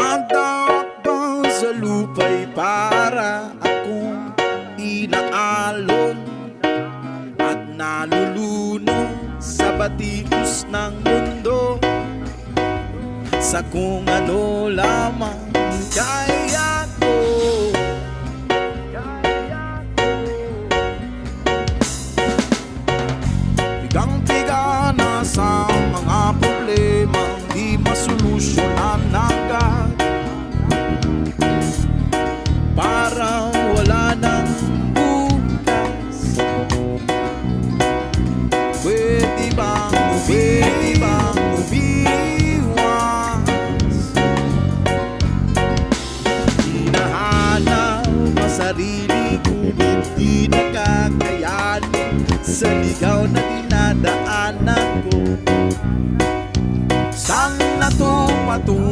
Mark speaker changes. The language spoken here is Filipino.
Speaker 1: Tumatakbo sa lupa'y para akong inaalon at nalulunod sa batikos ng mundo, sa kung ano lamang kaya ko. Bigang-biga na sa mga problemang di masolusyonan agad, parang wala nang bukas. Pwede bang umiwas? Hinahanap ang sarili ko, hindi nakakayanin sa ligaw na dinadaanan ko. Saan na to patungo?